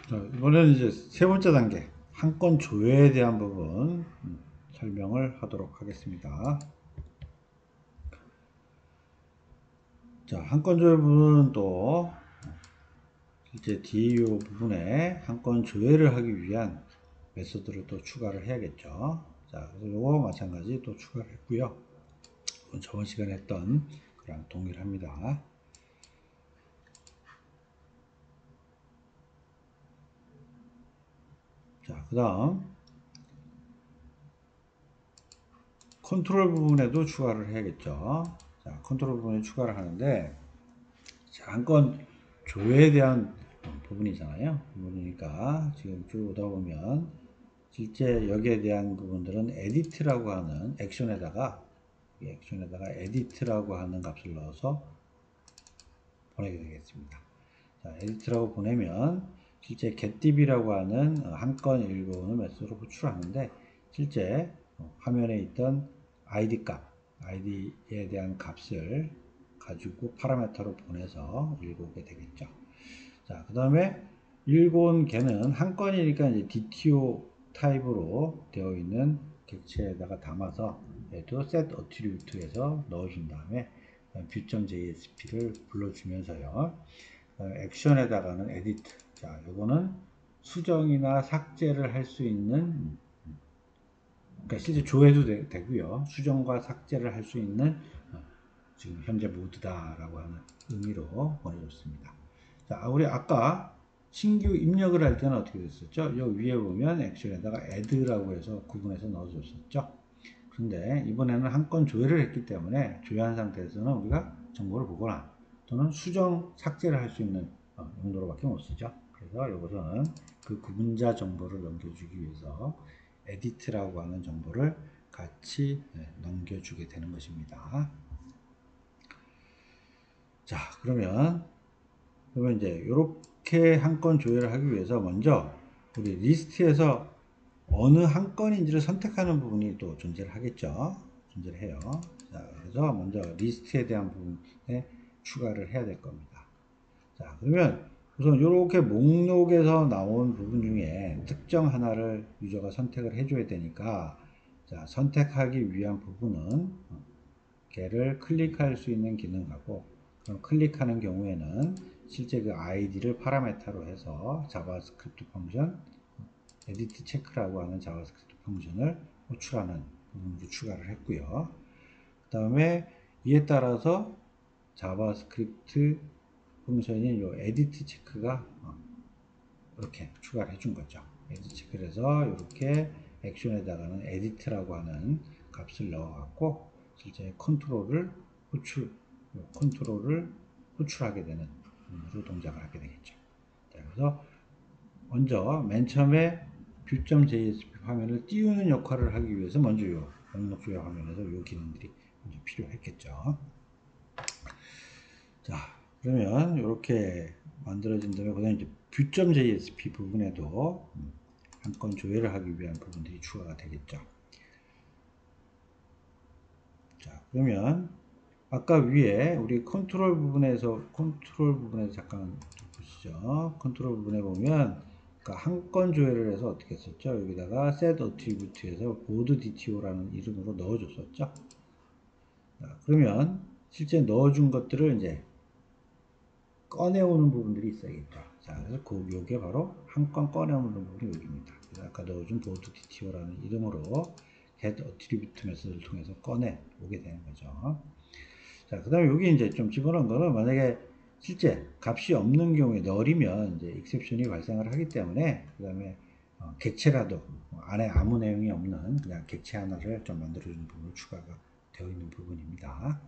자, 이번에는 이제 세 번째 단계, 한 건 조회에 대한 부분 설명을 하도록 하겠습니다. 자, 한 건 조회 부분은 또 이제 DAO 부분에 한 건 조회를 하기 위한 메소드를 또 추가를 해야겠죠. 자, 그래서 요거 마찬가지 또 추가를 했고요. 저번 시간에 했던 거랑 동일합니다. 자, 그 다음 컨트롤 부분에도 추가를 해야겠죠. 자, 컨트롤 부분에 추가를 하는데, 자, 한 건 조회에 대한 부분이잖아요. 부분이니까 지금 쭉 오다 보면 실제 여기에 대한 부분들은 edit라고 하는 액션에다가 edit라고 하는 값을 넣어서 보내게 되겠습니다. 자, edit라고 보내면 실제 getDB라고 하는 한 건 읽어오는 메시지로 호출하는데, 실제 화면에 있던 id 값, id에 대한 값을 가지고 파라미터로 보내서 읽어오게 되겠죠. 자, 그 다음에 읽어온 개는 한 건이니까 이제 DTO 타입으로 되어 있는 객체에다가 담아서 얘도 set attribute에서 넣어준 다음에 view.jsp를 불러주면서요. 액션에다가는 edit. 자, 요거는 수정이나 삭제를 할 수 있는, 그러니까 실제 조회도 되고요. 수정과 삭제를 할 수 있는 지금 현재 모드다라고 하는 의미로 보내줬습니다. 자, 우리 아까 신규 입력을 할 때는 어떻게 됐었죠? 요 위에 보면 액션에다가 add라고 해서 구분해서 넣어줬었죠. 그런데 이번에는 한 건 조회를 했기 때문에 조회한 상태에서는 우리가 정보를 보거나 또는 수정, 삭제를 할 수 있는 용도로밖에 못 쓰죠. 그래서 이것은 그 구분자 정보를 넘겨주기 위해서 edit라고 하는 정보를 같이 넘겨주게 되는 것입니다. 자, 그러면 이제 이렇게 한 건 조회를 하기 위해서 먼저 우리 리스트에서 어느 한 건인지를 선택하는 부분이 또 존재를 하겠죠. 존재를 해요. 자, 그래서 먼저 리스트에 대한 부분에 추가를 해야 될 겁니다. 자, 그러면 우선 이렇게 목록에서 나온 부분 중에 특정 하나를 유저가 선택을 해줘야 되니까, 자, 선택하기 위한 부분은 걔를 클릭할 수 있는 기능하고, 그럼 클릭하는 경우에는 실제 그 아이디를 파라메타로 해서 자바스크립트 펑션 에디트 체크라고 하는 자바스크립트 펑션을 호출하는 부분도 추가를 했고요. 그 다음에 이에 따라서 자바스크립트 펑션인 요 에디트 체크가 이렇게 추가를 해준 거죠. 에디트 체크를 해서 이렇게 액션에다가는 에디트라고 하는 값을 넣어갖고 실제 컨트롤을 호출하게 되는 동작을 하게 되겠죠. 자, 그래서 먼저 맨 처음에 view.jsp 화면을 띄우는 역할을 하기 위해서 먼저 요 목록 조회 화면에서 요 기능들이 먼저 필요했겠죠. 자, 그러면 이렇게 만들어진 다음에 그다음에 이제 view.jsp 부분에도 한 건 조회를 하기 위한 부분들이 추가가 되겠죠. 자, 그러면 아까 위에 우리 컨트롤 부분에서 잠깐 보시죠. 컨트롤 부분에 보면 한 건 조회를 해서 어떻게 했었죠? 여기다가 set attribute에서 board DTO라는 이름으로 넣어줬었죠. 자, 그러면 실제 넣어준 것들을 이제 꺼내오는 부분들이 있어야겠죠. 자, 그래서 요게 바로 한 건 꺼내오는 부분이 여기입니다. 아까 넣어준 board DTO라는 이름으로 get attribute 메소드를 통해서 꺼내 오게 되는 거죠. 자, 그 다음에 여기 이제 좀 집어넣은 거는 만약에 실제 값이 없는 경우에 널이면 이제 익셉션이 발생을 하기 때문에, 그 다음에 객체라도 안에 아무 내용이 없는 그냥 객체 하나를 좀 만들어주는 부분이 추가가 되어 있는 부분입니다.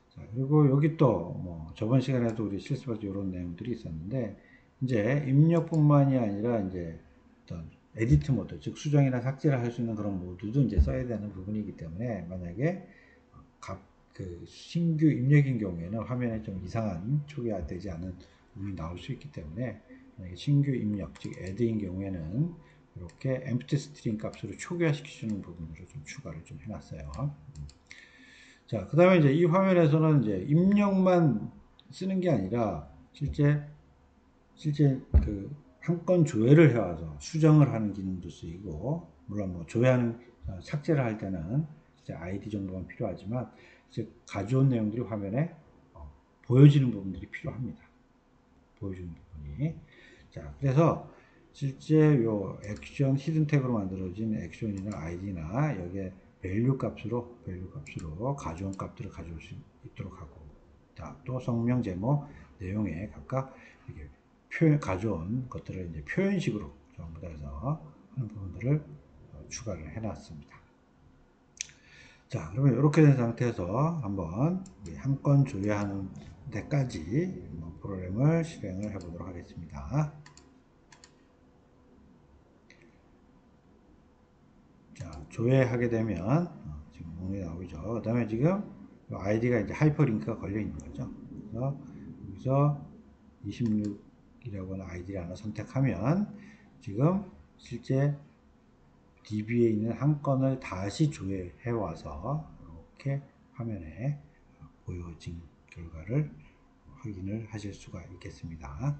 자, 그리고 여기 또 뭐 저번 시간에도 우리 실습할 때 이런 내용들이 있었는데, 이제 입력뿐만이 아니라 이제 어떤 에디트 모드, 즉 수정이나 삭제를 할 수 있는 그런 모드도 이제 써야 되는 부분이기 때문에, 만약에 그 신규 입력인 경우에는 화면에 좀 이상한 초기화되지 않은 부분이 나올 수 있기 때문에, 만약에 신규 입력, 즉 add인 경우에는 이렇게 empty string 값으로 초기화시키는 부분으로 좀 추가를 좀 해놨어요. 자, 그 다음에 이제 이 화면에서는 이제 입력만 쓰는 게 아니라 실제 그 한 건 조회를 해와서 수정을 하는 기능도 쓰이고, 물론 뭐 조회하는 삭제를 할 때는 이제 아이디 정보만 필요하지만 이제 가져온 내용들이 화면에 보여지는 부분들이 필요합니다. 보여주는 부분이. 자, 그래서 실제 요 액션 히든 태그로 만들어진 액션이나 아이디나 여기에 밸류 값으로 가져온 값들을 가져올 수 있도록 하고, 자, 또 성명, 제목, 내용에 각각 이렇게 가져온 것들을 이제 표현식으로 전부 다 해서 하는 부분들을 추가를 해놨습니다. 자, 그러면 이렇게 된 상태에서 한번 한 건 조회하는 데까지 프로그램을 실행을 해보도록 하겠습니다. 자, 조회하게 되면 지금 목록이 나오죠. 그 다음에 지금 아이디가 이제 하이퍼링크가 걸려 있는 거죠. 그래서 여기서 26이라고 하는 아이디를 하나 선택하면 지금 실제 DB에 있는 한 건을 다시 조회해 와서 이렇게 화면에 보여진 결과를 확인을 하실 수가 있겠습니다.